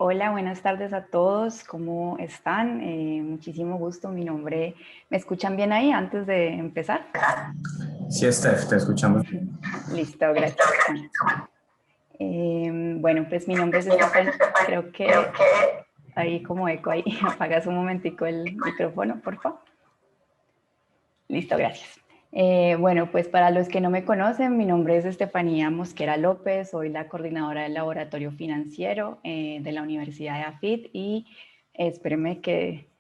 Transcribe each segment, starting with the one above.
Hola, buenas tardes a todos. ¿Cómo están? Muchísimo gusto. Mi nombre, ¿me escuchan bien ahí antes de empezar? Sí, Steph, te escuchamos. Listo, gracias, Juan. Bueno, pues mi nombre es Estefan. Creo que hay como eco ahí. Apagas un momentico el micrófono, por favor. Listo, gracias. Bueno, pues para los que no me conocen, mi nombre es Estefanía Mosquera López, soy la coordinadora del laboratorio financiero de la Universidad de AFIT y espérenme que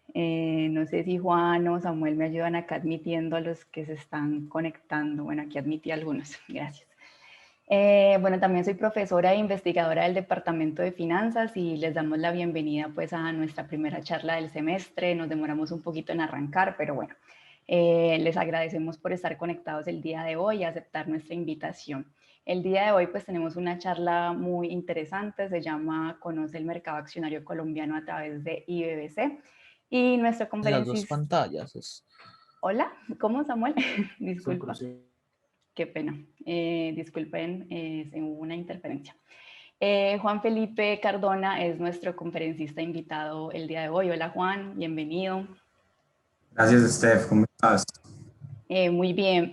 no sé si Juan o Samuel me ayudan acá admitiendo a los que se están conectando. Bueno, aquí admití a algunos, gracias. Bueno, también soy profesora e investigadora del Departamento de Finanzas y les damos la bienvenida pues a nuestra primera charla del semestre. Nos demoramos un poquito en arrancar, pero bueno, les agradecemos por estar conectados el día de hoy y aceptar nuestra invitación. El día de hoy pues tenemos una charla muy interesante, se llama Conoce el mercado accionario colombiano a través de IBBC y nuestro En las dos conferencista... pantallas. Hola, ¿cómo Samuel? Disculpa. Sí. Qué pena. Disculpen, hubo una interferencia. Juan Felipe Cardona es nuestro conferencista invitado el día de hoy. Hola Juan, bienvenido. Gracias, Steph. ¿Cómo estás? Muy bien.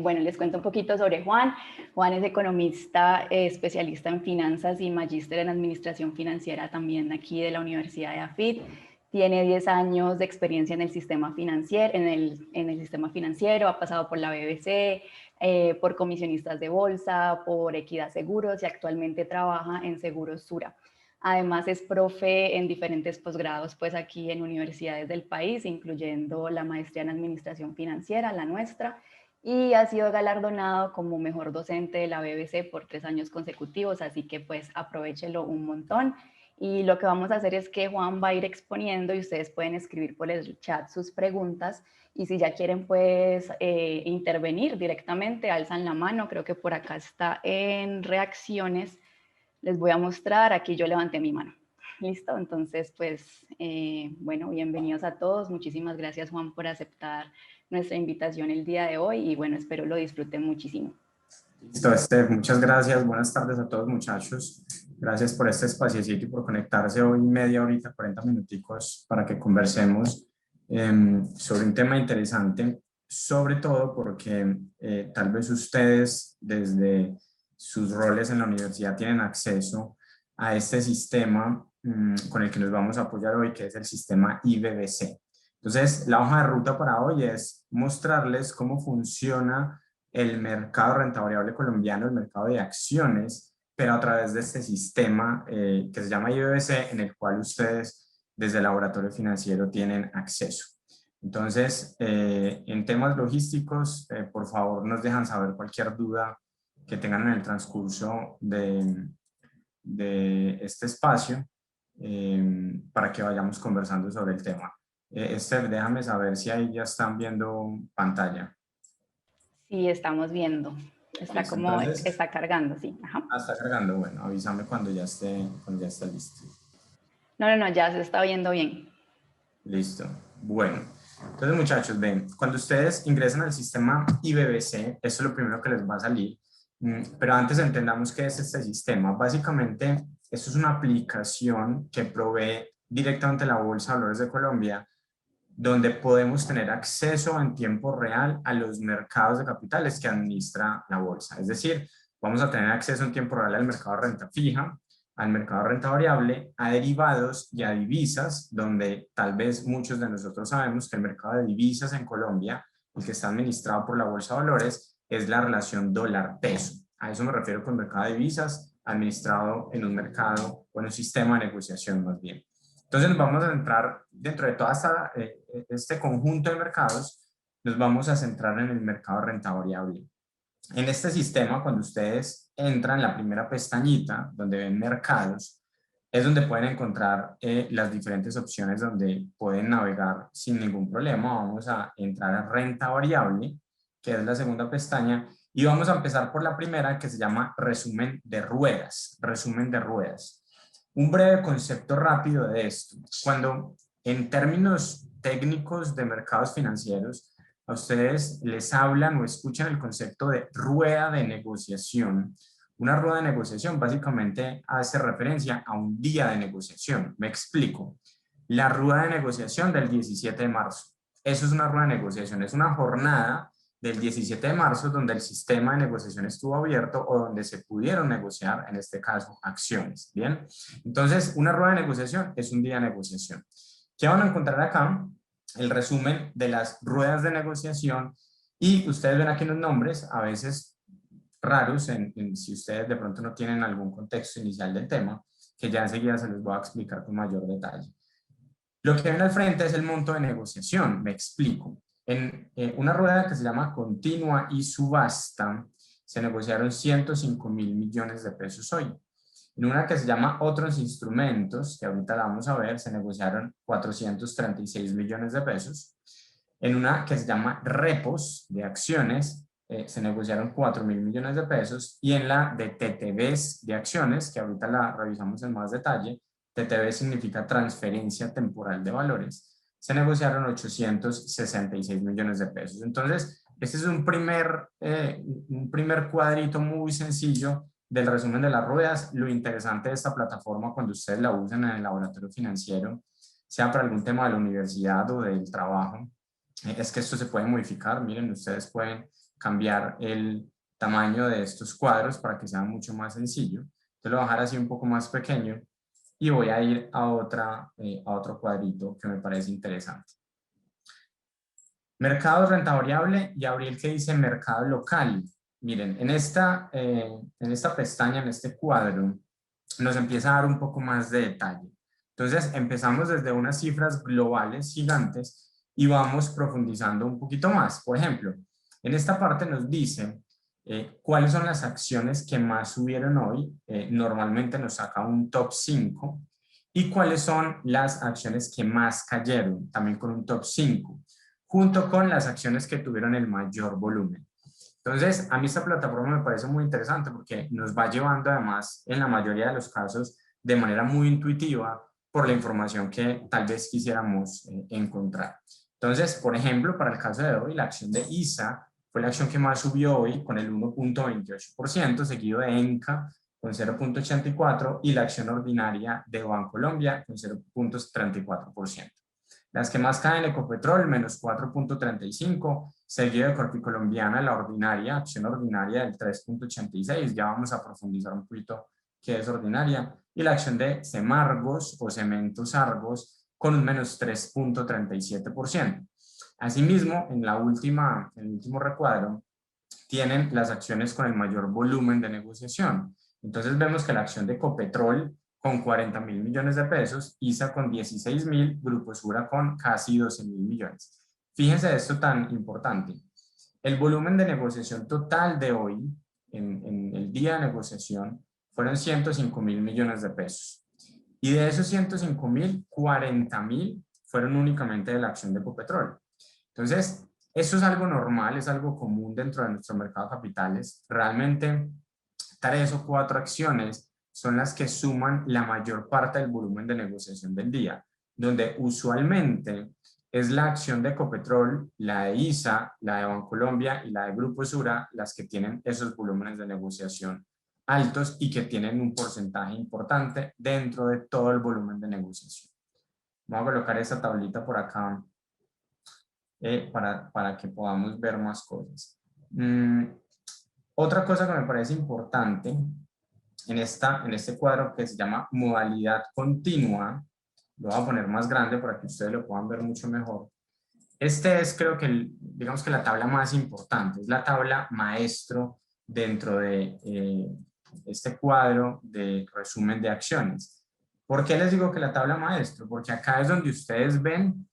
Bueno, les cuento un poquito sobre Juan. Juan es economista, especialista en finanzas y magíster en administración financiera también aquí de la Universidad de AFIT. Tiene 10 años de experiencia en el sistema financiero, en el sistema financiero, ha pasado por la BBC, por comisionistas de bolsa, por Equidad Seguros y actualmente trabaja en Seguros Sura. Además es profe en diferentes posgrados pues aquí en universidades del país, incluyendo la maestría en administración financiera, la nuestra, y ha sido galardonado como mejor docente de la BBC por 3 años consecutivos, así que pues aprovéchelo un montón. Y lo que vamos a hacer es que Juan va a ir exponiendo y ustedes pueden escribir por el chat sus preguntas y si ya quieren pues intervenir directamente, alzan la mano, creo que por acá está en reacciones, les voy a mostrar, aquí yo levanté mi mano. Listo, entonces pues bueno, bienvenidos a todos, muchísimas gracias Juan por aceptar nuestra invitación el día de hoy y bueno, espero lo disfruten muchísimo. Listo, Steph. Muchas gracias. Buenas tardes a todos, muchachos. Gracias por este espaciecito y por conectarse hoy media horita, 40 minuticos para que conversemos sobre un tema interesante, sobre todo porque tal vez ustedes desde sus roles en la universidad tienen acceso a este sistema con el que nos vamos a apoyar hoy, que es el sistema IBBC. Entonces, la hoja de ruta para hoy es mostrarles cómo funciona el mercado renta variable colombiano, el mercado de acciones, pero a través de este sistema que se llama IBBC, en el cual ustedes desde el laboratorio financiero tienen acceso. Entonces, en temas logísticos, por favor nos dejan saber cualquier duda que tengan en el transcurso de este espacio para que vayamos conversando sobre el tema. Esther, déjame saber si ahí ya están viendo pantalla. Sí, estamos viendo. Está Listo, como, entonces, está cargando, sí. Ajá. está cargando. Bueno, avísame cuando ya esté listo. No, no, no, ya se está viendo bien. Listo. Bueno, entonces muchachos, ven, cuando ustedes ingresan al sistema IBBC, esto es lo primero que les va a salir. Pero antes entendamos qué es este sistema. Básicamente, esto es una aplicación que provee directamente la Bolsa de Valores de Colombia, donde podemos tener acceso en tiempo real a los mercados de capitales que administra la bolsa. Es decir, vamos a tener acceso en tiempo real al mercado de renta fija, al mercado de renta variable, a derivados y a divisas, donde tal vez muchos de nosotros sabemos que el mercado de divisas en Colombia, el que está administrado por la Bolsa de Valores, es la relación dólar-peso. A eso me refiero con mercado de divisas administrado en un mercado o en un sistema de negociación más bien. Entonces nos vamos a centrar dentro de todo este conjunto de mercados, nos vamos a centrar en el mercado de renta variable. En este sistema, cuando ustedes entran en la primera pestañita, donde ven mercados, es donde pueden encontrar las diferentes opciones donde pueden navegar sin ningún problema. Vamos a entrar a renta variable, que es la segunda pestaña, y vamos a empezar por la primera, que se llama resumen de ruedas. Resumen de ruedas. Un breve concepto rápido de esto. Cuando en términos técnicos de mercados financieros, a ustedes les hablan o escuchan el concepto de rueda de negociación, Una rueda de negociación básicamente hace referencia a un día de negociación. Me explico. La rueda de negociación del 17 de marzo. Eso es una rueda de negociación, es una jornada del 17 de marzo donde el sistema de negociación estuvo abierto o donde se pudieron negociar, en este caso, acciones. Bien, entonces una rueda de negociación es un día de negociación. ¿Qué van a encontrar acá? El resumen de las ruedas de negociación y ustedes ven aquí los nombres, a veces raros, si ustedes de pronto no tienen algún contexto inicial del tema, que ya enseguida se los voy a explicar con mayor detalle. Lo que ven al frente es el monto de negociación, me explico. En una rueda que se llama continua y subasta, se negociaron 105.000 millones de pesos hoy. En una que se llama otros instrumentos, que ahorita la vamos a ver, se negociaron 436 millones de pesos. En una que se llama repos de acciones, se negociaron 4.000 millones de pesos. Y en la de TTBs de acciones, que ahorita la revisamos en más detalle, TTB significa transferencia temporal de valores, se negociaron 866 millones de pesos. Entonces, este es un primer cuadrito muy sencillo del resumen de las ruedas. Lo interesante de esta plataforma cuando ustedes la usan en el laboratorio financiero, sea para algún tema de la universidad o del trabajo, es que esto se puede modificar. Miren, ustedes pueden cambiar el tamaño de estos cuadros para que sea mucho más sencillo. Entonces lo voy a dejar así un poco más pequeño y voy a ir a otro cuadrito que me parece interesante. Mercado renta variable y abrí el que dice mercado local. Miren, en esta pestaña, en este cuadro, nos empieza a dar un poco más de detalle. Entonces, empezamos desde unas cifras globales gigantes y vamos profundizando un poquito más. Por ejemplo, en esta parte nos dice cuáles son las acciones que más subieron hoy. Normalmente nos saca un top 5. Y cuáles son las acciones que más cayeron, también con un top 5, junto con las acciones que tuvieron el mayor volumen. Entonces, a mí esta plataforma me parece muy interesante porque nos va llevando además, en la mayoría de los casos, de manera muy intuitiva por la información que tal vez quisiéramos encontrar. Entonces, por ejemplo, para el caso de hoy, la acción de ISA fue la acción que más subió hoy con el 1.28%, seguido de ENCA con 0.84% y la acción ordinaria de Bancolombia con 0.34%. Las que más caen, Ecopetrol, menos 4.35%, seguido de Corpicolombiana, la ordinaria, acción ordinaria del 3.86%, ya vamos a profundizar un poquito qué es ordinaria, y la acción de Semargos o Cementos Argos con un menos 3.37%. Asimismo, en el último recuadro, tienen las acciones con el mayor volumen de negociación. Entonces vemos que la acción de Ecopetrol con 40.000 millones de pesos, ISA con 16.000, Grupo Sura con casi 12.000 millones. Fíjense esto tan importante. El volumen de negociación total de hoy, en el día de negociación, fueron 105.000 millones de pesos. Y de esos 105.000, 40.000 fueron únicamente de la acción de Ecopetrol. Entonces, eso es algo normal, es algo común dentro de nuestro mercado de capitales. Realmente, 3 o 4 acciones son las que suman la mayor parte del volumen de negociación del día, donde usualmente es la acción de Ecopetrol, la de ISA, la de Bancolombia y la de Grupo Sura las que tienen esos volúmenes de negociación altos y que tienen un porcentaje importante dentro de todo el volumen de negociación. Vamos a colocar esa tablita por acá para que podamos ver más cosas. Otra cosa que me parece importante en este cuadro que se llama modalidad continua, lo voy a poner más grande para que ustedes lo puedan ver mucho mejor. Este es, creo que, digamos que la tabla más importante, es la tabla maestro dentro de este cuadro de resumen de acciones. ¿Por qué les digo que la tabla maestro? Porque acá es donde ustedes ven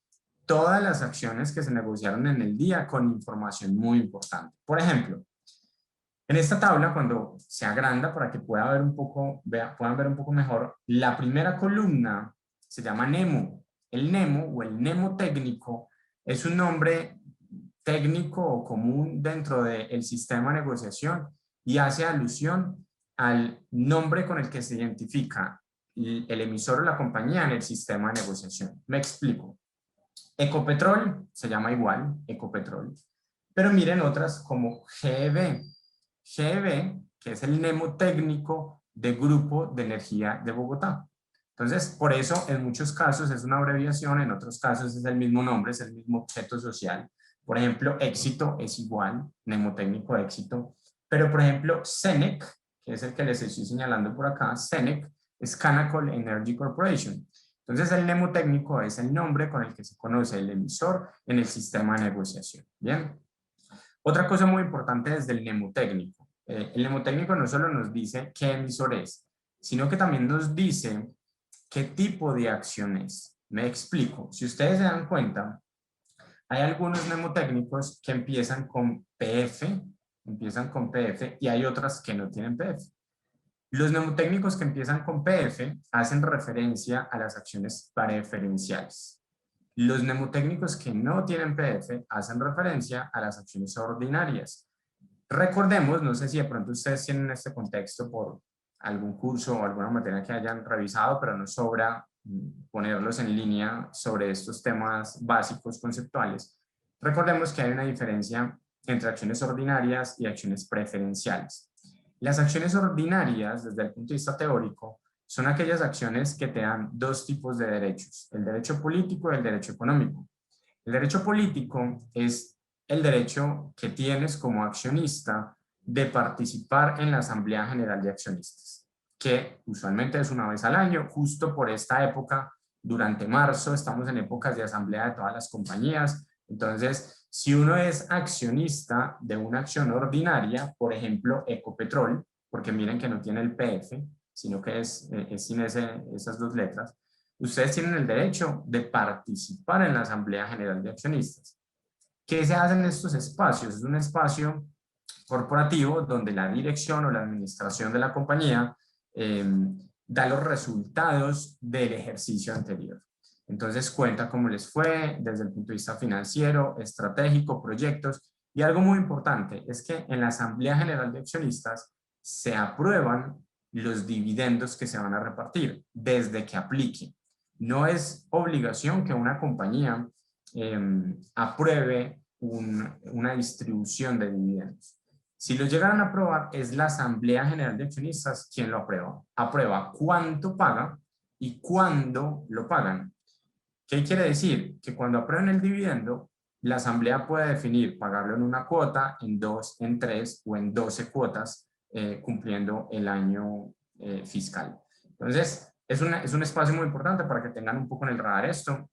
todas las acciones que se negociaron en el día con información muy importante. Por ejemplo, en esta tabla, cuando se agranda para que puedan ver un poco mejor, la primera columna se llama Nemo. El Nemo o el Nemo técnico es un nombre técnico o común dentro del sistema de negociación y hace alusión al nombre con el que se identifica el emisor o la compañía en el sistema de negociación. Me explico. Ecopetrol se llama igual, Ecopetrol, pero miren otras como GEB. GEB que es el mnemotécnico de Grupo de Energía de Bogotá. Entonces, por eso en muchos casos es una abreviación, en otros casos es el mismo nombre, es el mismo objeto social. Por ejemplo, éxito es igual, mnemotécnico de éxito, pero por ejemplo, CENEC, que es el que les estoy señalando por acá, CENEC es Canacol Energy Corporation. Entonces, el mnemotécnico es el nombre con el que se conoce el emisor en el sistema de negociación. Bien. Otra cosa muy importante desde el mnemotécnico. El mnemotécnico no solo nos dice qué emisor es, sino que también nos dice qué tipo de acción es. Me explico. Si ustedes se dan cuenta, hay algunos mnemotécnicos que empiezan con PF y hay otras que no tienen PF. Los mnemotécnicos que empiezan con PF hacen referencia a las acciones preferenciales. Los mnemotécnicos que no tienen PF hacen referencia a las acciones ordinarias. Recordemos, no sé si de pronto ustedes tienen este contexto por algún curso o alguna materia que hayan revisado, pero no sobra ponerlos en línea sobre estos temas básicos conceptuales. Recordemos que hay una diferencia entre acciones ordinarias y acciones preferenciales. Las acciones ordinarias, desde el punto de vista teórico, son aquellas acciones que te dan dos tipos de derechos, el derecho político y el derecho económico. El derecho político es el derecho que tienes como accionista de participar en la Asamblea General de Accionistas, que usualmente es una vez al año, justo por esta época, durante marzo, estamos en épocas de asamblea de todas las compañías. Entonces, si uno es accionista de una acción ordinaria, por ejemplo, Ecopetrol, porque miren que no tiene el PF, sino que es sin esas dos letras, ustedes tienen el derecho de participar en la Asamblea General de Accionistas. ¿Qué se hace en estos espacios? Es un espacio corporativo donde la dirección o la administración de la compañía da los resultados del ejercicio anterior. Entonces cuenta cómo les fue desde el punto de vista financiero, estratégico, proyectos. Y algo muy importante es que en la Asamblea General de Accionistas se aprueban los dividendos que se van a repartir desde que apliquen. No es obligación que una compañía apruebe una distribución de dividendos. Si lo llegaran a aprobar, es la Asamblea General de Accionistas quien lo aprueba. Aprueba cuánto paga y cuándo lo pagan. ¿Qué quiere decir? Que cuando aprueben el dividendo, la Asamblea puede definir pagarlo en una cuota, en 2, en 3 o en 12 cuotas, cumpliendo el año fiscal. Entonces, es un espacio muy importante para que tengan un poco en el radar esto.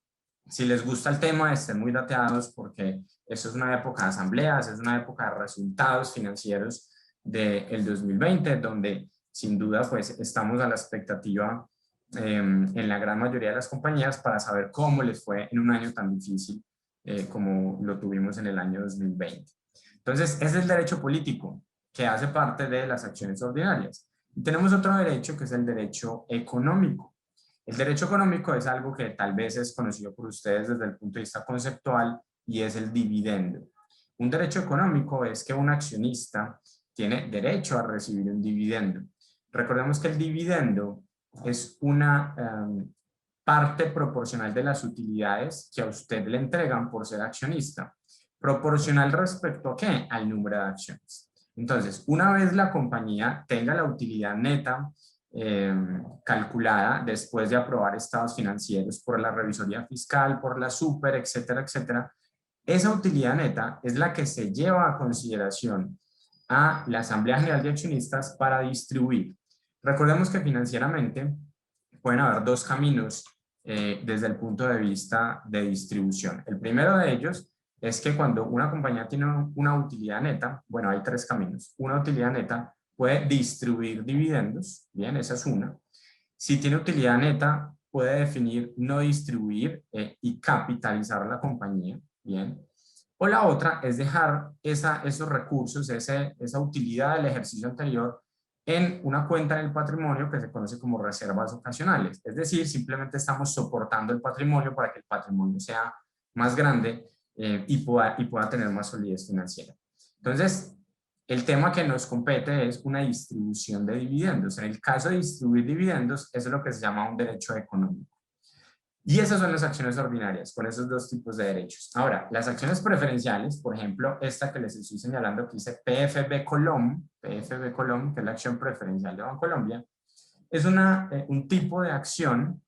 Si les gusta el tema, estén muy dateados porque esto es una época de asambleas, es una época de resultados financieros del 2020, donde sin duda pues estamos a la expectativa en la gran mayoría de las compañías para saber cómo les fue en un año tan difícil como lo tuvimos en el año 2020. Entonces, ese es el derecho político que hace parte de las acciones ordinarias. Y tenemos otro derecho que es el derecho económico. El derecho económico es algo que tal vez es conocido por ustedes desde el punto de vista conceptual y es el dividendo. Un derecho económico es que un accionista tiene derecho a recibir un dividendo. Recordemos que el dividendo es una parte proporcional de las utilidades que a usted le entregan por ser accionista. ¿Proporcional respecto a qué? Al número de acciones. Entonces, una vez la compañía tenga la utilidad neta calculada después de aprobar estados financieros por la revisoría fiscal, por la super, etcétera, etcétera, esa utilidad neta es la que se lleva a consideración a la Asamblea General de Accionistas para distribuir. Recordemos que financieramente pueden haber dos caminos desde el punto de vista de distribución. El primero de ellos es que cuando una compañía tiene una utilidad neta, bueno, hay tres caminos. Una utilidad neta puede distribuir dividendos, bien, esa es una. Si tiene utilidad neta, puede definir no distribuir y capitalizar la compañía, bien. O la otra es dejar esos recursos, esa utilidad del ejercicio anterior en una cuenta en el patrimonio que se conoce como reservas ocasionales. Es decir, simplemente estamos soportando el patrimonio para que el patrimonio sea más grande y pueda tener más solidez financiera. Entonces, el tema que nos compete es una distribución de dividendos. En el caso de distribuir dividendos, eso es lo que se llama un derecho económico. Y esas son las acciones ordinarias, con esos dos tipos de derechos. Ahora, las acciones preferenciales, por ejemplo, esta que les estoy señalando que dice PFB Colom, que es la acción preferencial de Bancolombia, es un tipo de acción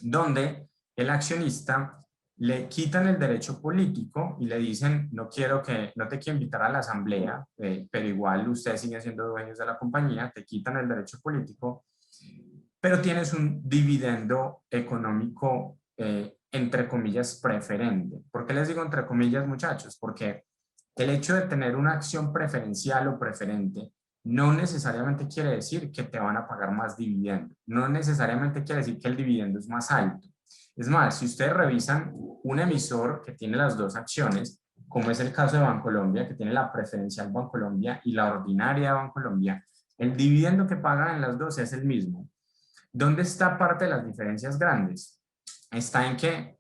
donde el accionista le quitan el derecho político y le dicen, no te quiero invitar a la asamblea, pero igual ustedes siguen siendo dueños de la compañía, te quitan el derecho político, pero tienes un dividendo económico, entre comillas, preferente. ¿Por qué les digo entre comillas, muchachos? Porque el hecho de tener una acción preferencial o preferente no necesariamente quiere decir que te van a pagar más dividendo. No necesariamente quiere decir que el dividendo es más alto. Es más, si ustedes revisan un emisor que tiene las dos acciones, como es el caso de Bancolombia, que tiene la preferencial Bancolombia y la ordinaria de Bancolombia, el dividendo que pagan en las dos es el mismo. ¿Dónde está parte de las diferencias grandes? Está en que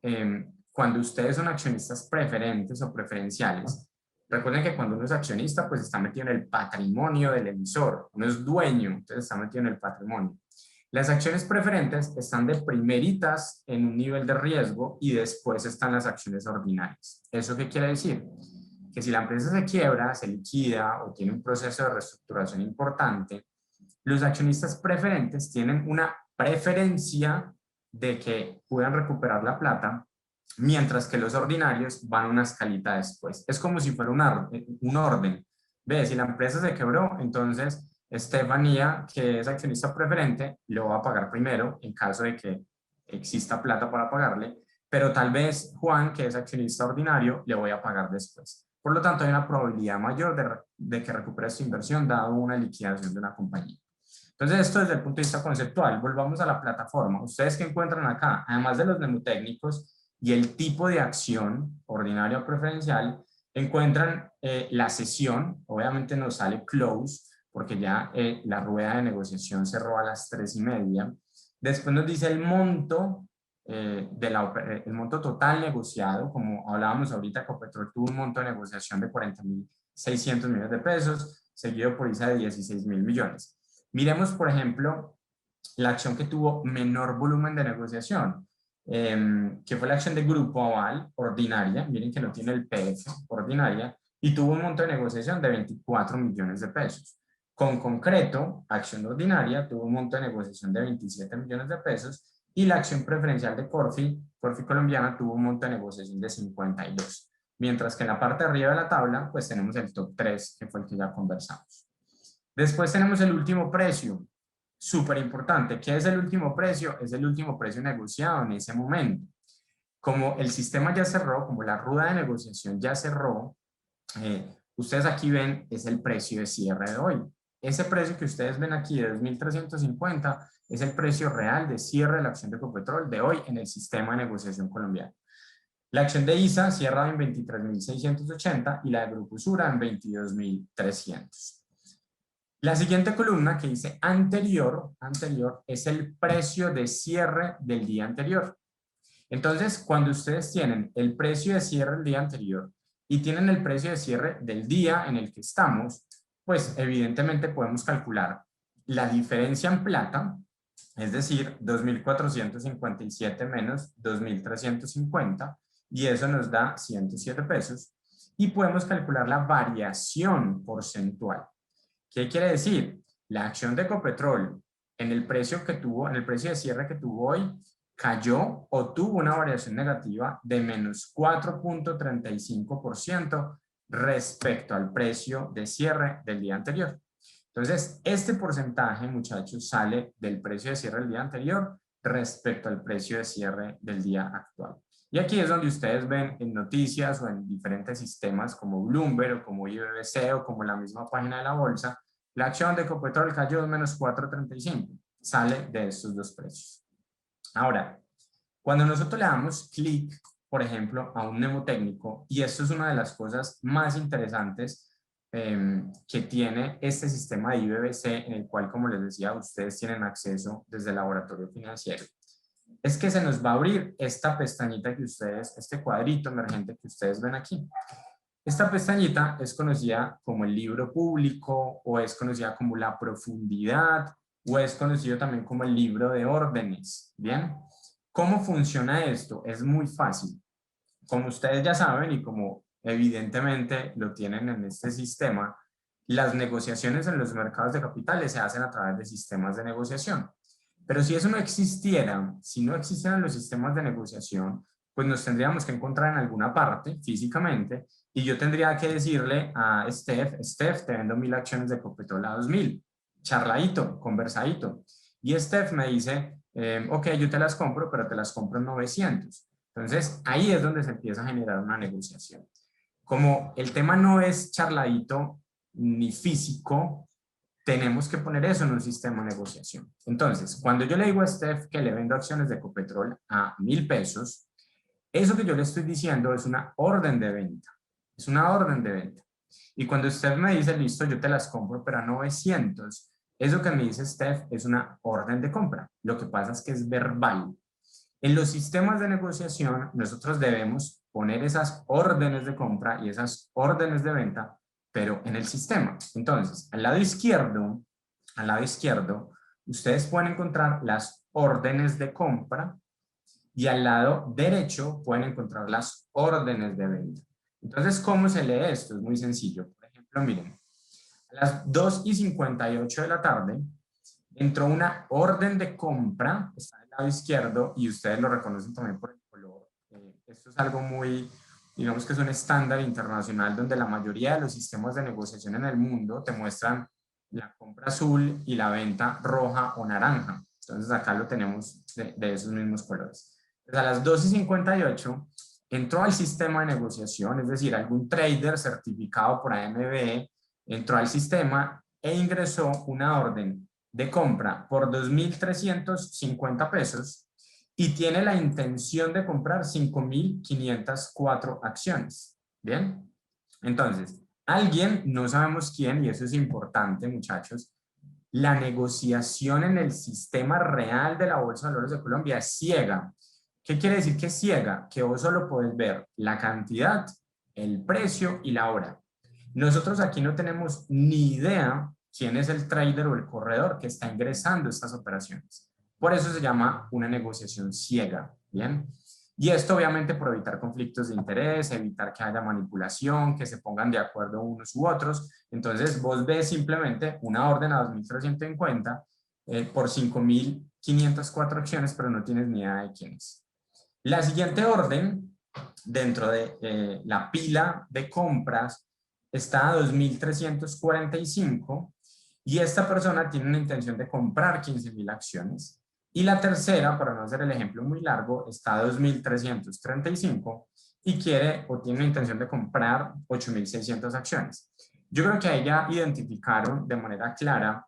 cuando ustedes son accionistas preferentes o preferenciales, recuerden que cuando uno es accionista, pues está metido en el patrimonio del emisor. Uno es dueño, entonces está metido en el patrimonio. Las acciones preferentes están de primeritas en un nivel de riesgo y después están las acciones ordinarias. ¿Eso qué quiere decir? Que si la empresa se quiebra, se liquida o tiene un proceso de reestructuración importante, los accionistas preferentes tienen una preferencia de que puedan recuperar la plata, mientras que los ordinarios van una escalita después. Es como si fuera un orden. Ve, si la empresa se quebró, entonces Estefanía, que es accionista preferente, lo va a pagar primero en caso de que exista plata para pagarle, pero tal vez Juan, que es accionista ordinario, le voy a pagar después. Por lo tanto, hay una probabilidad mayor de que recupere su inversión dado una liquidación de una compañía. Entonces, esto desde el punto de vista conceptual. Volvamos a la plataforma. Ustedes que encuentran acá, además de los mnemotécnicos y el tipo de acción, ordinaria o preferencial, encuentran la sesión. Obviamente nos sale close, porque ya la rueda de negociación cerró a las 3:30. Después nos dice el monto, el monto total negociado. Como hablábamos ahorita, Ecopetrol tuvo un monto de negociación de 40.600 millones de pesos, seguido por ISA de 16.000 millones. Miremos, por ejemplo, la acción que tuvo menor volumen de negociación, que fue la acción de Grupo Aval, ordinaria. Miren que no tiene el PF, ordinaria, y tuvo un monto de negociación de 24 millones de pesos. Con Concreto, acción ordinaria, tuvo un monto de negociación de 27 millones de pesos, y la acción preferencial de Corfi Colombiana, tuvo un monto de negociación de 52. Mientras que en la parte de arriba de la tabla, pues tenemos el top 3, que fue el que ya conversamos. Después tenemos el último precio, súper importante. ¿Qué es el último precio? Es el último precio negociado en ese momento. Como el sistema ya cerró, como la rueda de negociación ya cerró, ustedes aquí ven es el precio de cierre de hoy. Ese precio que ustedes ven aquí de 2.350 es el precio real de cierre de la acción de Ecopetrol de hoy en el sistema de negociación colombiano. La acción de ISA cierra en 23.680 y la de Grupo Sura en 22.300. La siguiente columna que dice anterior es el precio de cierre del día anterior. Entonces, cuando ustedes tienen el precio de cierre del día anterior y tienen el precio de cierre del día en el que estamos, pues evidentemente podemos calcular la diferencia en plata, es decir, 2.457 menos 2.350, y eso nos da 107 pesos, y podemos calcular la variación porcentual. ¿Qué quiere decir? La acción de Ecopetrol en el precio de cierre que tuvo hoy, cayó o tuvo una variación negativa de menos 4.35% respecto al precio de cierre del día anterior. Entonces, este porcentaje, muchachos, sale del precio de cierre del día anterior respecto al precio de cierre del día actual. Y aquí es donde ustedes ven en noticias o en diferentes sistemas como Bloomberg o como IBBC o como la misma página de la bolsa, la acción de Ecopetrol cayó menos 4.35. Sale de estos dos precios. Ahora, cuando nosotros le damos clic, por ejemplo, a un mnemotécnico, y esto es una de las cosas más interesantes que tiene este sistema de IBBC, en el cual, como les decía, ustedes tienen acceso desde el laboratorio financiero, es que se nos va a abrir esta pestañita que ustedes, este cuadrito emergente que ustedes ven aquí. Esta pestañita es conocida como el libro público, o es conocida como la profundidad, o es conocido también como el libro de órdenes, ¿bien? ¿Cómo funciona esto? Es muy fácil. Como ustedes ya saben y como evidentemente lo tienen en este sistema, las negociaciones en los mercados de capitales se hacen a través de sistemas de negociación. Pero si eso no existiera, si no existieran los sistemas de negociación, pues nos tendríamos que encontrar en alguna parte físicamente y yo tendría que decirle a Steph, te vendo 1000 acciones de Copetrol a 2000, charladito, conversadito. Y Steph me dice, ok, yo te las compro, pero te las compro en 900. Entonces, ahí es donde se empieza a generar una negociación. Como el tema no es charladito ni físico, tenemos que poner eso en un sistema de negociación. Entonces, cuando yo le digo a Steph que le vendo acciones de Copetrol a 1000 pesos, eso que yo le estoy diciendo es una orden de venta. Es una orden de venta. Y cuando Steph me dice, listo, yo te las compro, pero a 900, eso que me dice Steph es una orden de compra. Lo que pasa es que es verbal. En los sistemas de negociación, nosotros debemos poner esas órdenes de compra y esas órdenes de venta, pero en el sistema. Entonces, al lado izquierdo, ustedes pueden encontrar las órdenes de compra y al lado derecho pueden encontrar las órdenes de venta. Entonces, ¿cómo se lee esto? Es muy sencillo. Por ejemplo, miren, a las 2:58 de la tarde entró una orden de compra, está del lado izquierdo y ustedes lo reconocen también por el color. Esto es algo muy, digamos que es un estándar internacional donde la mayoría de los sistemas de negociación en el mundo te muestran la compra azul y la venta roja o naranja. Entonces acá lo tenemos de esos mismos colores. Entonces a las 2:58 entró al sistema de negociación, es decir, algún trader certificado por AMB entró al sistema e ingresó una orden de compra por 2.350 pesos y tiene la intención de comprar 5.504 acciones. ¿Bien? Entonces, alguien, no sabemos quién, y eso es importante, muchachos, la negociación en el sistema real de la Bolsa de Valores de Colombia es ciega. ¿Qué quiere decir que es ciega? Que vos solo podés ver la cantidad, el precio y la hora. Nosotros aquí no tenemos ni idea quién es el trader o el corredor que está ingresando estas operaciones. Por eso se llama una negociación ciega, ¿bien? Y esto obviamente por evitar conflictos de interés, evitar que haya manipulación, que se pongan de acuerdo unos u otros. Entonces vos ves simplemente una orden a 2.350 por 5.504 acciones, pero no tienes ni idea de quién es. La siguiente orden dentro de la pila de compras está a 2.345 y esta persona tiene una intención de comprar 15.000 acciones. Y la tercera, para no hacer el ejemplo muy largo, está a 2.335 y quiere o tiene una intención de comprar 8.600 acciones. Yo creo que ahí ya identificaron de manera clara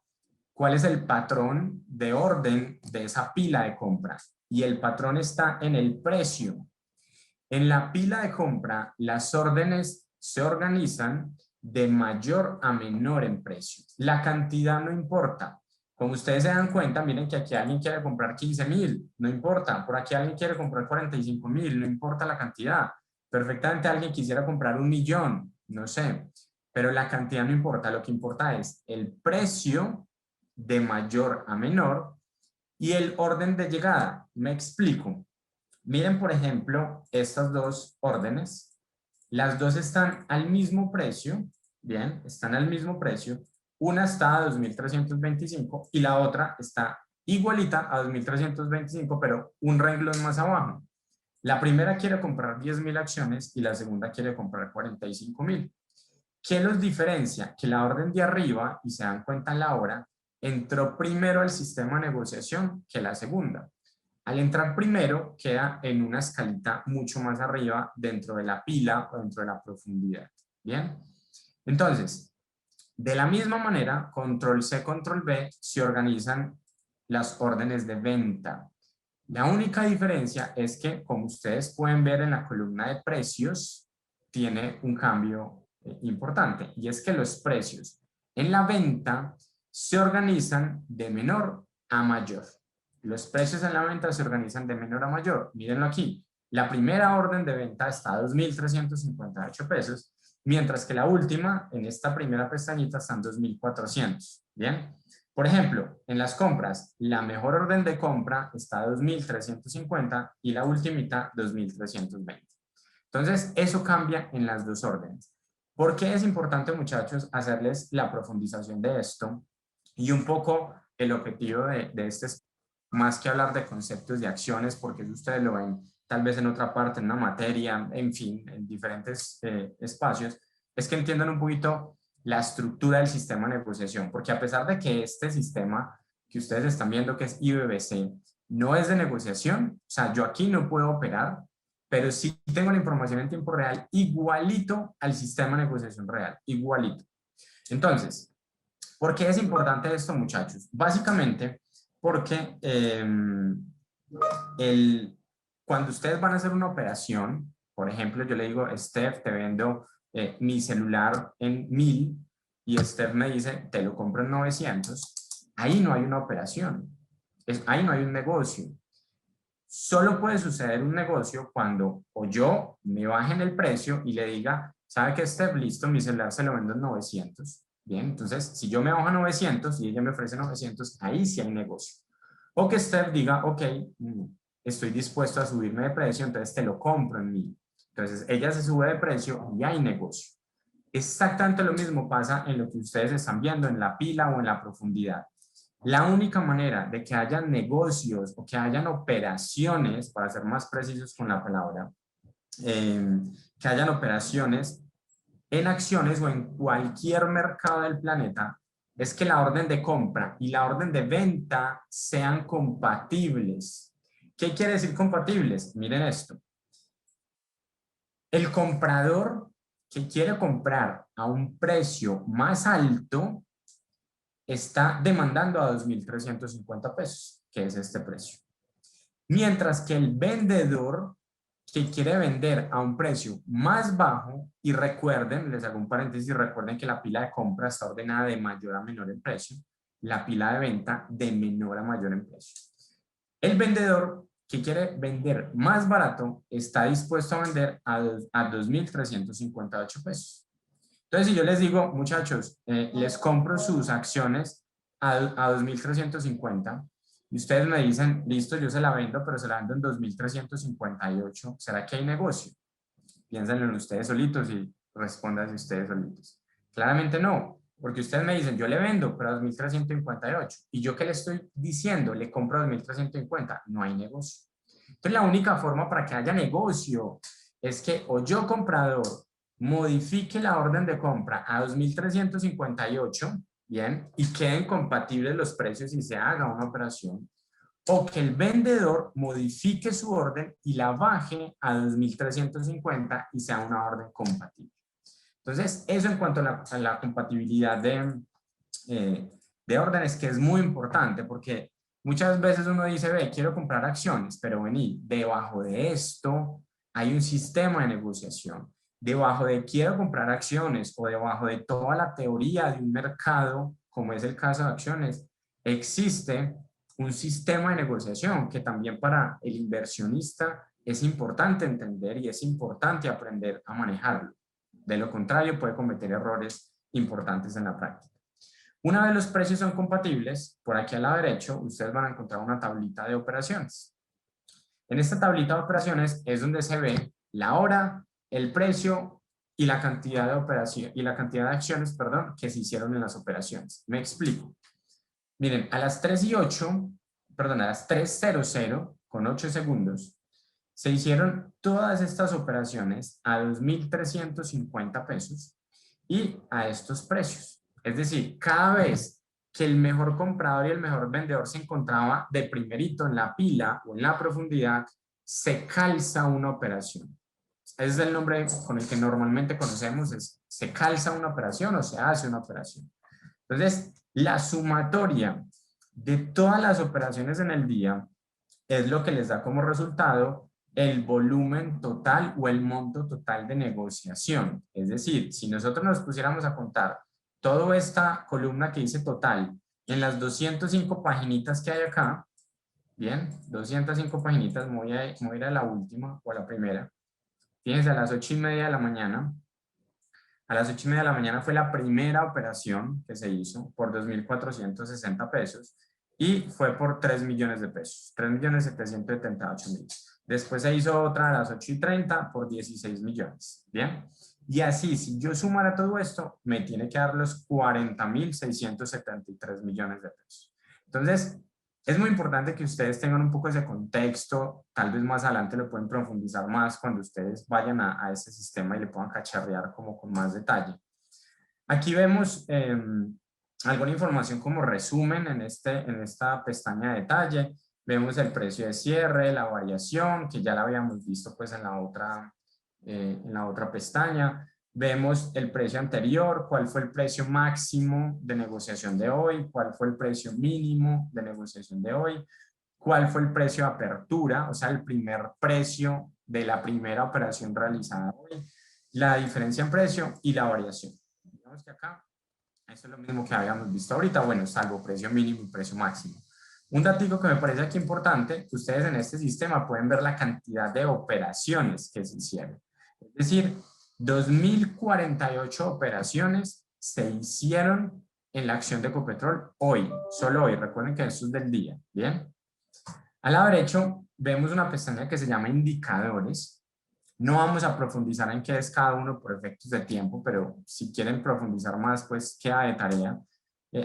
cuál es el patrón de orden de esa pila de compras. Y el patrón está en el precio. En la pila de compra, las órdenes se organizan de mayor a menor en precio. La cantidad no importa. Como ustedes se dan cuenta, miren que aquí alguien quiere comprar 15.000, no importa. Por aquí alguien quiere comprar 45.000, no importa la cantidad. Perfectamente alguien quisiera comprar 1.000.000, no sé. Pero la cantidad no importa. Lo que importa es el precio de mayor a menor y el orden de llegada. Me explico. Miren, por ejemplo, estas dos órdenes. Las dos están al mismo precio. Bien, están al mismo precio. Una está a 2.325 y la otra está igualita a 2.325, pero un renglón más abajo. La primera quiere comprar 10.000 acciones y la segunda quiere comprar 45.000. ¿Qué los diferencia? Que la orden de arriba, y se dan cuenta en la hora, entró primero al sistema de negociación que la segunda. Al entrar primero, queda en una escalita mucho más arriba dentro de la pila o dentro de la profundidad. ¿Bien? Entonces, de la misma manera, control C, control V, se organizan las órdenes de venta. La única diferencia es que, como ustedes pueden ver en la columna de precios, tiene un cambio importante, y es que los precios en la venta se organizan de menor a mayor. Los precios en la venta se organizan de menor a mayor. Mírenlo aquí. La primera orden de venta está a 2.358 pesos, mientras que la última, en esta primera pestañita, está en 2.400. Bien. Por ejemplo, en las compras, la mejor orden de compra está a 2.350 y la ultimita 2.320. Entonces, eso cambia en las dos órdenes. ¿Por qué es importante, muchachos, hacerles la profundización de esto? Y un poco el objetivo de este es más que hablar de conceptos de acciones, porque eso ustedes lo ven tal vez en otra parte, en una materia, en fin, en diferentes espacios, es que entiendan un poquito la estructura del sistema de negociación, porque a pesar de que este sistema que ustedes están viendo que es IBBC no es de negociación, o sea, yo aquí no puedo operar, pero sí tengo la información en tiempo real igualito al sistema de negociación real, igualito. Entonces, ¿por qué es importante esto, muchachos? Básicamente porque cuando ustedes van a hacer una operación, por ejemplo, yo le digo, Steph, te vendo mi celular en 1.000 y Steph me dice, te lo compro en 900, ahí no hay una operación, ahí no hay un negocio. Solo puede suceder un negocio cuando o yo me baje en el precio y le diga, ¿sabe qué, Steph? Listo, mi celular se lo vendo en 900. Bien, entonces, si yo me bajo a 900 y ella me ofrece 900, ahí sí hay negocio. O que Steph diga, ok, estoy dispuesto a subirme de precio, entonces te lo compro en 1.000. Entonces, ella se sube de precio y hay negocio. Exactamente lo mismo pasa en lo que ustedes están viendo en la pila o en la profundidad. La única manera de que haya negocios o que hayan operaciones, para ser más precisos con la palabra, que hayan operaciones en acciones o en cualquier mercado del planeta, es que la orden de compra y la orden de venta sean compatibles. ¿Qué quiere decir compatibles? Miren esto. El comprador que quiere comprar a un precio más alto está demandando a 2.350 pesos, que es este precio. Mientras que el vendedor que quiere vender a un precio más bajo, y recuerden, les hago un paréntesis, recuerden que la pila de compra está ordenada de mayor a menor en precio, la pila de venta de menor a mayor en precio. El vendedor que quiere vender más barato está dispuesto a vender a 2.358 pesos. Entonces, si yo les digo, muchachos, les compro sus acciones a 2.350 y ustedes me dicen, listo, yo se la vendo, pero se la vendo en 2.358, ¿será que hay negocio? Piénsenlo en ustedes solitos y respondan ustedes solitos. Claramente no, porque ustedes me dicen, yo le vendo, pero a 2.358. ¿Y yo qué le estoy diciendo? Le compro a 2.350. No hay negocio. Entonces, la única forma para que haya negocio es que o yo, comprador, modifique la orden de compra a 2.358, bien, y queden compatibles los precios y se haga una operación, o que el vendedor modifique su orden y la baje a 2.350 y sea una orden compatible. Entonces, eso en cuanto a la compatibilidad de órdenes, que es muy importante, porque muchas veces uno dice, ve, quiero comprar acciones, pero vení, debajo de esto hay un sistema de negociación. Debajo de quiero comprar acciones o debajo de toda la teoría de un mercado, como es el caso de acciones, existe un sistema de negociación que también para el inversionista es importante entender y es importante aprender a manejarlo. De lo contrario, puede cometer errores importantes en la práctica. Una vez los precios son compatibles, por aquí al lado derecho, ustedes van a encontrar una tablita de operaciones. En esta tablita de operaciones es donde se ve la hora, el precio y la cantidad de operación y la cantidad de acciones, perdón, que se hicieron en las operaciones. Me explico. Miren, a las 3:08, perdón, a las 3:00 con 8 segundos, se hicieron todas estas operaciones a 2.350 pesos y a estos precios. Es decir, cada vez que el mejor comprador y el mejor vendedor se encontraba de primerito en la pila o en la profundidad, se calza una operación. Ese es el nombre con el que normalmente conocemos, se calza una operación o se hace una operación. Entonces, la sumatoria de todas las operaciones en el día es lo que les da como resultado el volumen total o el monto total de negociación. Es decir, si nosotros nos pusiéramos a contar toda esta columna que dice total en las 205 paginitas que hay acá, bien, 205 paginitas, me voy a ir a la última o a la primera. Fíjense, a las 8:30 de la mañana, A las 8:30 de la mañana fue la primera operación que se hizo por 2.460 pesos y fue por 3 millones de pesos, 3.778.000. Después se hizo otra a las 8:30 por 16 millones, ¿bien? Y así, si yo sumara todo esto, me tiene que dar los 40.673 millones de pesos. Entonces, es muy importante que ustedes tengan un poco ese contexto, tal vez más adelante lo pueden profundizar más cuando ustedes vayan a ese sistema y le puedan cacharrear como con más detalle. Aquí vemos alguna información como resumen en esta pestaña de detalle. Vemos el precio de cierre, la variación, que ya la habíamos visto pues en la otra pestaña. Vemos el precio anterior, cuál fue el precio máximo de negociación de hoy, cuál fue el precio mínimo de negociación de hoy, cuál fue el precio de apertura, o sea, el primer precio de la primera operación realizada hoy, la diferencia en precio y la variación. Digamos que acá, eso es lo mismo que habíamos visto ahorita, bueno, salvo precio mínimo y precio máximo. Un datico que me parece aquí importante, que ustedes en este sistema pueden ver la cantidad de operaciones que se hicieron. Es decir, 2.048 operaciones se hicieron en la acción de Ecopetrol hoy, solo hoy. Recuerden que esto es del día, ¿bien? Al lado derecho vemos una pestaña que se llama indicadores. No vamos a profundizar en qué es cada uno por efectos de tiempo, pero si quieren profundizar más, pues queda de tarea.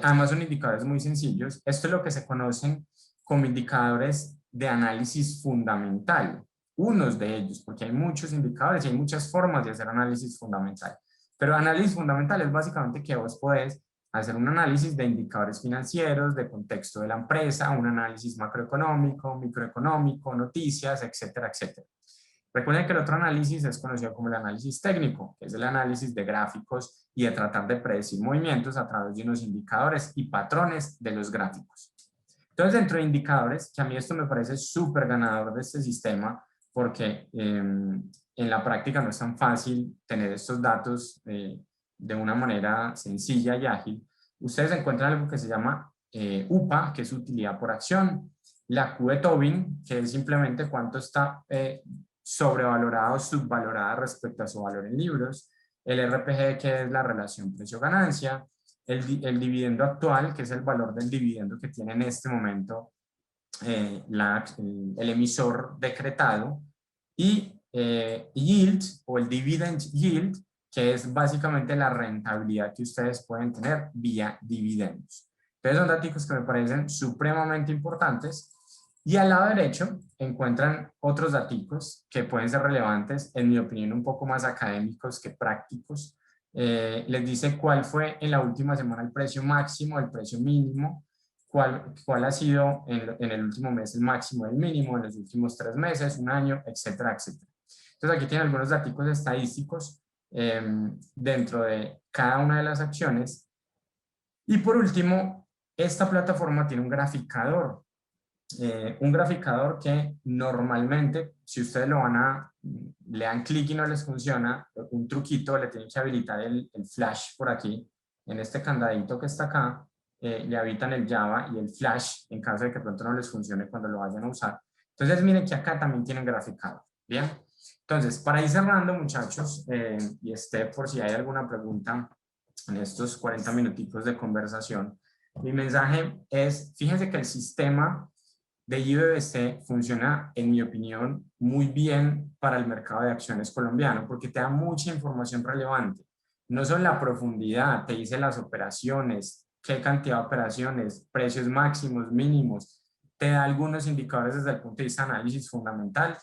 Además son indicadores muy sencillos. Esto es lo que se conocen como indicadores de análisis fundamental. Unos de ellos, porque hay muchos indicadores y hay muchas formas de hacer análisis fundamental. Pero análisis fundamental es básicamente que vos podés hacer un análisis de indicadores financieros, de contexto de la empresa, un análisis macroeconómico, microeconómico, noticias, etcétera, etcétera. Recuerden que el otro análisis es conocido como el análisis técnico, que es el análisis de gráficos y de tratar de predecir movimientos a través de unos indicadores y patrones de los gráficos. Entonces, dentro de indicadores, que a mí esto me parece súper ganador de este sistema, porque en la práctica no es tan fácil tener estos datos de una manera sencilla y ágil. Ustedes encuentran algo que se llama UPA, que es utilidad por acción, la Q de Tobin, que es simplemente cuánto está sobrevalorada o subvalorada respecto a su valor en libros, el RPG, que es la relación precio-ganancia, el dividendo actual, que es el valor del dividendo que tiene en este momento el emisor decretado, y yield o el dividend yield, que es básicamente la rentabilidad que ustedes pueden tener vía dividendos. Entonces son datos que me parecen supremamente importantes. Y al lado derecho encuentran otros datos que pueden ser relevantes, en mi opinión un poco más académicos que prácticos. Les dice cuál fue en la última semana el precio máximo, el precio mínimo, cuál ha sido en el último mes el máximo, el mínimo, en los últimos 3 meses, un año, etcétera, etcétera. Entonces aquí tienen algunos datos estadísticos dentro de cada una de las acciones. Y por último, esta plataforma tiene un graficador que normalmente, si ustedes le dan clic y no les funciona, un truquito, le tienen que habilitar el flash por aquí, en este candadito que está acá, le habilitan el Java y el flash en caso de que pronto no les funcione cuando lo vayan a usar. Entonces miren que acá también tienen graficado, ¿bien? Entonces, para ir cerrando, muchachos, y por si hay alguna pregunta en estos 40 minutitos de conversación, mi mensaje es, fíjense que el sistema de IBBC funciona, en mi opinión, muy bien para el mercado de acciones colombiano porque te da mucha información relevante. No solo la profundidad, te dice las operaciones, qué cantidad de operaciones, precios máximos, mínimos, te da algunos indicadores desde el punto de vista de análisis fundamental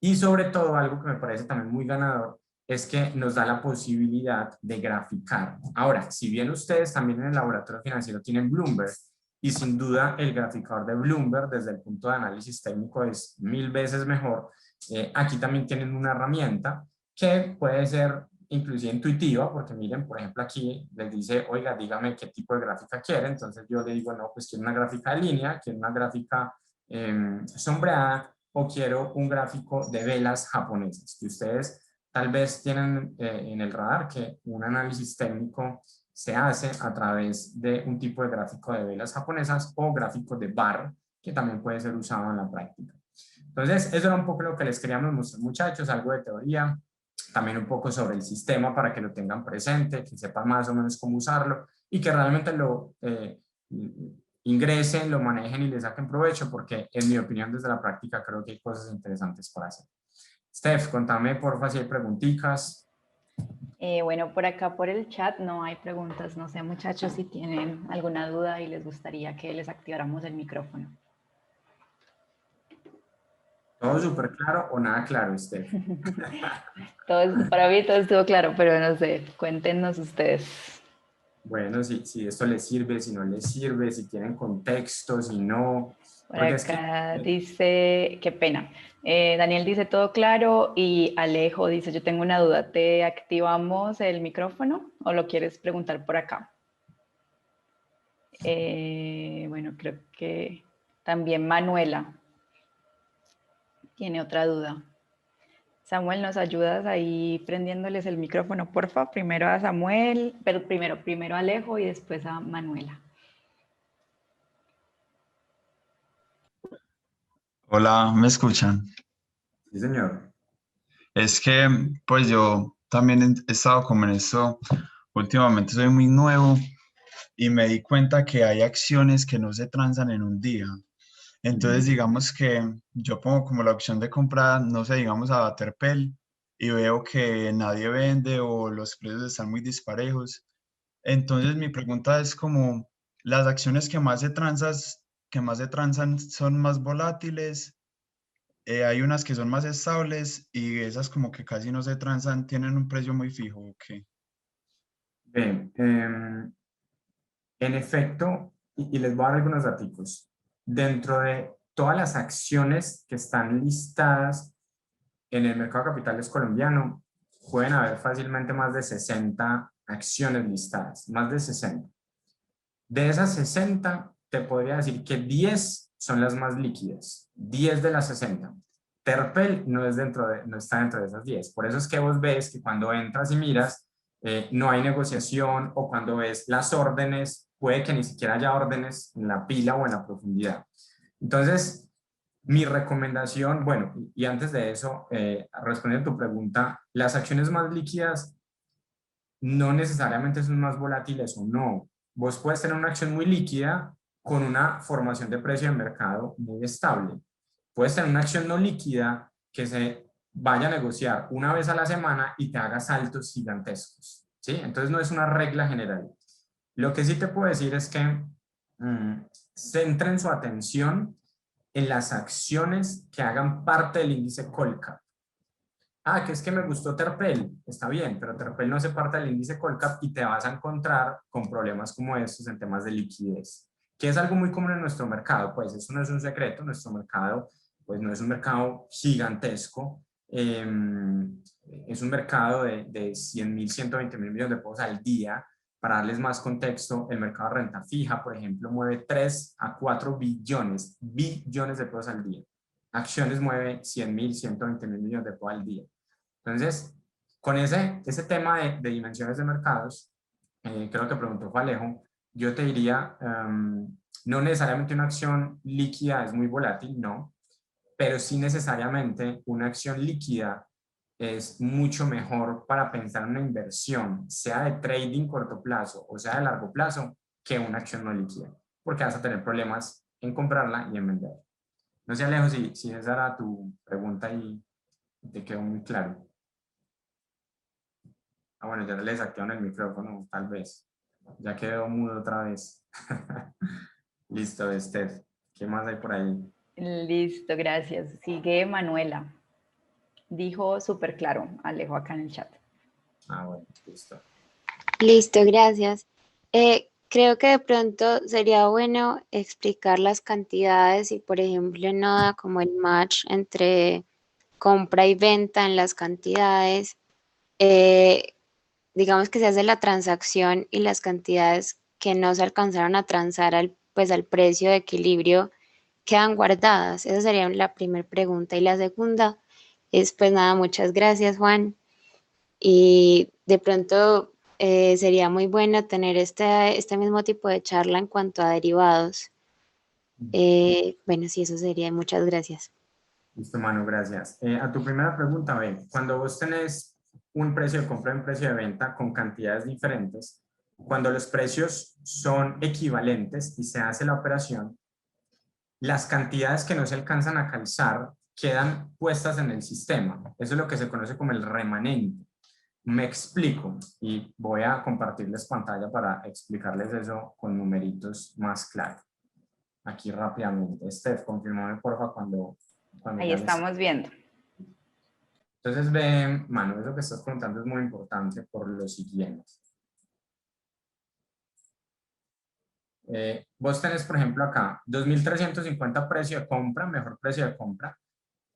y sobre todo algo que me parece también muy ganador es que nos da la posibilidad de graficar. Ahora, si bien ustedes también en el laboratorio financiero tienen Bloomberg, y sin duda el graficador de Bloomberg desde el punto de análisis técnico es 1000 veces mejor. Aquí también tienen una herramienta que puede ser inclusive intuitiva, porque miren, por ejemplo, aquí les dice, oiga, dígame qué tipo de gráfica quiere. Entonces yo le digo, no, pues quiero una gráfica de línea, quiero una gráfica sombreada o quiero un gráfico de velas japonesas, que ustedes tal vez tienen en el radar que un análisis técnico se hace a través de un tipo de gráfico de velas japonesas o gráfico de bar, que también puede ser usado en la práctica. Entonces, eso era un poco lo que les queríamos mostrar, muchachos, algo de teoría. también un poco sobre el sistema para que lo tengan presente, que sepan más o menos cómo usarlo y que realmente lo ingresen, lo manejen y le saquen provecho, porque en mi opinión desde la práctica creo que hay cosas interesantes para hacer. Steph, contame porfa si hay preguntitas. Bueno, por acá por el chat no hay preguntas. No sé, muchachos, si tienen alguna duda y les gustaría que les activáramos el micrófono. ¿Todo súper claro o nada claro, Steph? Para mí todo estuvo claro, pero no sé, cuéntenos ustedes. Bueno, si esto les sirve, si no les sirve, si tienen contexto, si no. Por Porque es que... acá dice, qué pena. Daniel dice todo claro y Alejo dice, yo tengo una duda, ¿te activamos el micrófono o lo quieres preguntar por acá? Bueno, creo que también Manuela tiene otra duda. Samuel, ¿nos ayudas ahí prendiéndoles el micrófono, porfa? Primero a Samuel, pero primero a Alejo y después a Manuela. Hola, ¿me escuchan? Sí, señor. Es que pues yo también he estado como en esto, últimamente soy muy nuevo y me di cuenta que hay acciones que no se transan en un día. Entonces digamos que yo pongo como la opción de comprar, no sé, digamos a Terpel y veo que nadie vende o los precios están muy disparejos. Entonces mi pregunta es como, ¿las acciones que más se transan son más volátiles? Hay unas que son más estables y esas como que casi no se transan, tienen un precio muy fijo, ¿ok? Bien, en efecto, y les voy a dar algunos datos. Dentro de todas las acciones que están listadas en el mercado de capitales colombiano, pueden haber fácilmente más de 60 acciones listadas, más de 60. De esas 60, te podría decir que 10 son las más líquidas, 10 de las 60. Terpel no, no está dentro de esas 10. Por eso es que vos ves que cuando entras y miras, no hay negociación, o cuando ves las órdenes, puede que ni siquiera haya órdenes en la pila o en la profundidad. Entonces, mi recomendación, bueno, y antes de eso, respondiendo a tu pregunta, las acciones más líquidas no necesariamente son más volátiles o no. Vos puedes tener una acción muy líquida con una formación de precio de mercado muy estable. Puedes tener una acción no líquida que se vaya a negociar una vez a la semana y te haga saltos gigantescos, ¿sí? Entonces no es una regla general. Lo que sí te puedo decir es que centren su atención en las acciones que hagan parte del índice Colcap. Ah, que es que me gustó Terpel, está bien, pero Terpel no hace parte del índice Colcap y te vas a encontrar con problemas como estos en temas de liquidez, que es algo muy común en nuestro mercado. Pues eso no es un secreto, nuestro mercado pues no es un mercado gigantesco, es un mercado de 100.000, 120.000 millones de pesos al día. Para darles más contexto, el mercado de renta fija, por ejemplo, mueve 3 a 4 billones de pesos al día. Acciones mueve 100.000, 120.000 millones de pesos al día. Entonces, con ese tema de dimensiones de mercados, creo que preguntó Alejo, yo te diría, no necesariamente una acción líquida es muy volátil, no, pero sí necesariamente una acción líquida es mucho mejor para pensar en una inversión, sea de trading corto plazo o sea de largo plazo, que una acción no líquida, porque vas a tener problemas en comprarla y en venderla. No sé, Alejo, si esa era tu pregunta y te quedó muy claro. Ah, bueno, ya le desactivaron el micrófono, tal vez. Ya quedó mudo otra vez. Listo, Steph. ¿Qué más hay por ahí? Listo, gracias. Sigue Manuela. Dijo súper claro, Alejo acá en el chat. Ah, bueno, listo. Listo, gracias. Creo que de pronto sería bueno explicar las cantidades y, por ejemplo, no da como el match entre compra y venta en las cantidades. Digamos que se hace la transacción y las cantidades que no se alcanzaron a transar pues al precio de equilibrio quedan guardadas. Esa sería la primera pregunta. Y la segunda es, pues nada, muchas gracias, Juan. Y de pronto sería muy bueno tener este mismo tipo de charla en cuanto a derivados. Bueno, sí, eso sería. Muchas gracias. Listo, Manu, gracias. A tu primera pregunta, ve, cuando vos tenés un precio de compra y un precio de venta con cantidades diferentes, cuando los precios son equivalentes y se hace la operación, las cantidades que no se alcanzan a calzar quedan puestas en el sistema. Eso es lo que se conoce como el remanente. Me explico y voy a compartirles pantalla para explicarles eso con numeritos más claros. Aquí rápidamente. Steph, confírmame porfa cuando Ahí estamos viendo. Entonces, ve, Manu, eso que estás contando es muy importante por lo siguiente. Vos tenés, por ejemplo, acá 2.350 precio de compra, mejor precio de compra,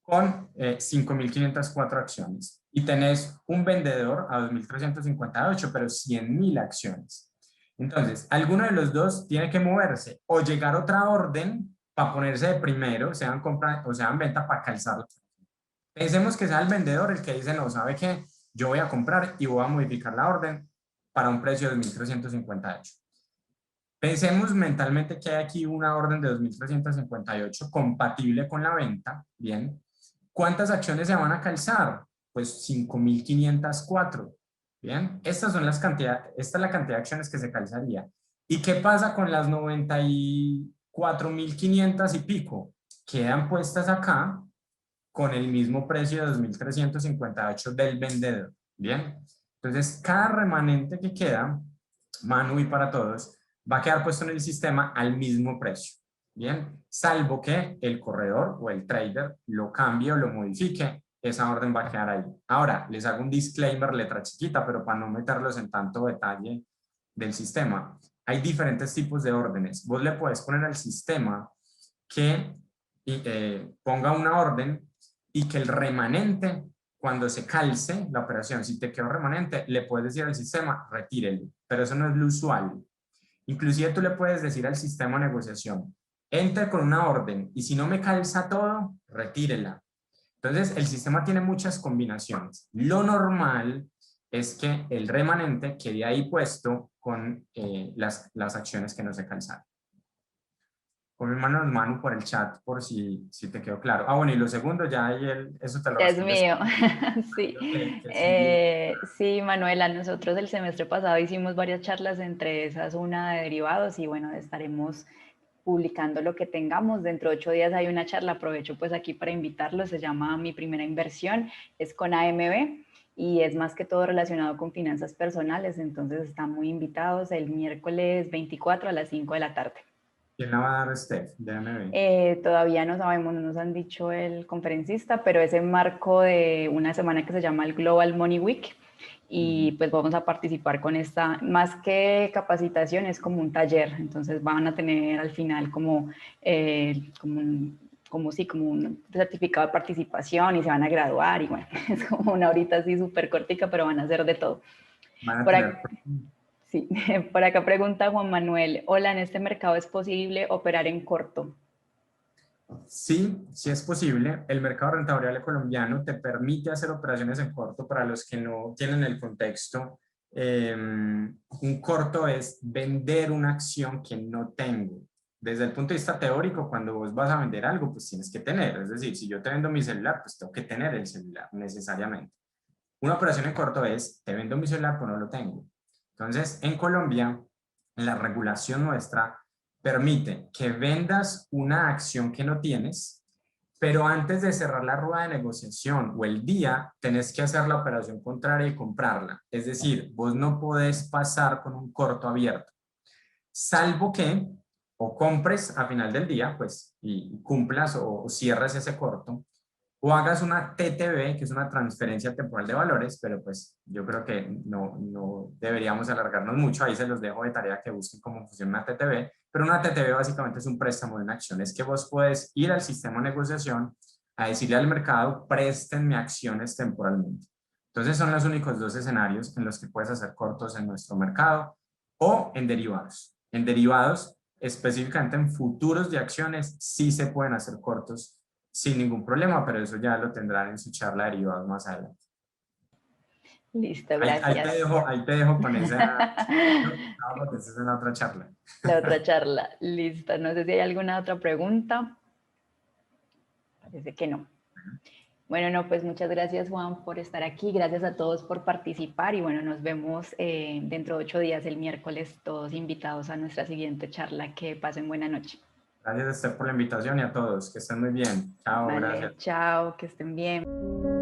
con 5.504 acciones. Y tenés un vendedor a 2.358, pero 100.000 acciones. Entonces, alguno de los dos tiene que moverse o llegar otra orden para ponerse de primero, sea en compra o sea en venta, para calzar. Pensemos que sea el vendedor el que dice, no, ¿sabe qué? Yo voy a comprar y voy a modificar la orden para un precio de 2.358. Pensemos mentalmente que hay aquí una orden de 2.358 compatible con la venta, ¿bien? ¿Cuántas acciones se van a calzar? Pues 5.504, ¿bien? Estas son las cantidades, esta es la cantidad de acciones que se calzaría. ¿Y qué pasa con las 94.500 y pico? Quedan puestas acá con el mismo precio de 2.358 del vendedor, ¿bien? Entonces, cada remanente que queda, Manu y para todos, va a quedar puesto en el sistema al mismo precio, ¿bien? Salvo que el corredor o el trader lo cambie o lo modifique, esa orden va a quedar ahí. Ahora, les hago un disclaimer, letra chiquita, pero para no meterlos en tanto detalle del sistema. Hay diferentes tipos de órdenes. Vos le puedes poner al sistema que ponga una orden y que el remanente, cuando se calce la operación, si te quedó remanente, le puedes decir al sistema, retírelo, pero eso no es lo usual. Inclusive tú le puedes decir al sistema de negociación, entre con una orden y si no me calza todo, retírela. Entonces, el sistema tiene muchas combinaciones. Lo normal es que el remanente quede ahí puesto con las acciones que no se calzaron. Confírmanos, Manu, por el chat, por si te quedó claro. Ah, bueno, y lo segundo, ya ahí eso te lo Es respondes. mío, sí. Sí, Manuela, nosotros el semestre pasado hicimos varias charlas, entre esas una de derivados, y bueno, estaremos publicando lo que tengamos. Dentro de 8 días hay una charla, aprovecho pues aquí para invitarlos, se llama Mi Primera Inversión, es con AMB y es más que todo relacionado con finanzas personales, entonces están muy invitados el miércoles 24 a las 5 de la tarde. ¿Quién la va a dar, Steph, de AMB? Todavía no sabemos, no nos han dicho el conferencista, pero es en marco de una semana que se llama el Global Money Week y pues vamos a participar con esta, más que capacitación, es como un taller, entonces van a tener al final como un certificado de participación y se van a graduar y bueno, es como una horita así súper cortica, pero van a hacer de todo. Van a tener... Sí, por acá pregunta Juan Manuel, hola, ¿en este mercado es posible operar en corto? Sí, sí es posible. El mercado rentable colombiano te permite hacer operaciones en corto. Para los que no tienen el contexto, un corto es vender una acción que no tengo. Desde el punto de vista teórico, cuando vos vas a vender algo, pues tienes que tener. Es decir, si yo te vendo mi celular, pues tengo que tener el celular necesariamente. Una operación en corto es, te vendo mi celular, pero no lo tengo. Entonces, en Colombia, la regulación nuestra permite que vendas una acción que no tienes, pero antes de cerrar la rueda de negociación o el día, tenés que hacer la operación contraria y comprarla. Es decir, vos no podés pasar con un corto abierto, salvo que o compres a final del día, pues, y cumplas o cierres ese corto, o hagas una TTV, que es una transferencia temporal de valores, pero pues yo creo que no deberíamos alargarnos mucho, ahí se los dejo de tarea que busquen cómo funciona una TTV, pero una TTV básicamente es un préstamo de una acción, es que vos puedes ir al sistema de negociación a decirle al mercado, préstenme acciones temporalmente. Entonces son los únicos dos escenarios en los que puedes hacer cortos en nuestro mercado o en derivados. En derivados, específicamente en futuros de acciones, sí se pueden hacer cortos sin ningún problema, pero eso ya lo tendrán en su charla de derivados más adelante. Listo, gracias. Ahí te dejo con esa. No, porque esa es la otra charla. La otra charla, listo. No sé si hay alguna otra pregunta. Parece que no. Bueno, no, pues muchas gracias Juan por estar aquí, gracias a todos por participar y bueno, nos vemos dentro de 8 días, el miércoles, todos invitados a nuestra siguiente charla. Que pasen buena noche. Gracias Esther por la invitación y a todos, que estén muy bien. Chao, Vale, gracias. chao, que estén bien.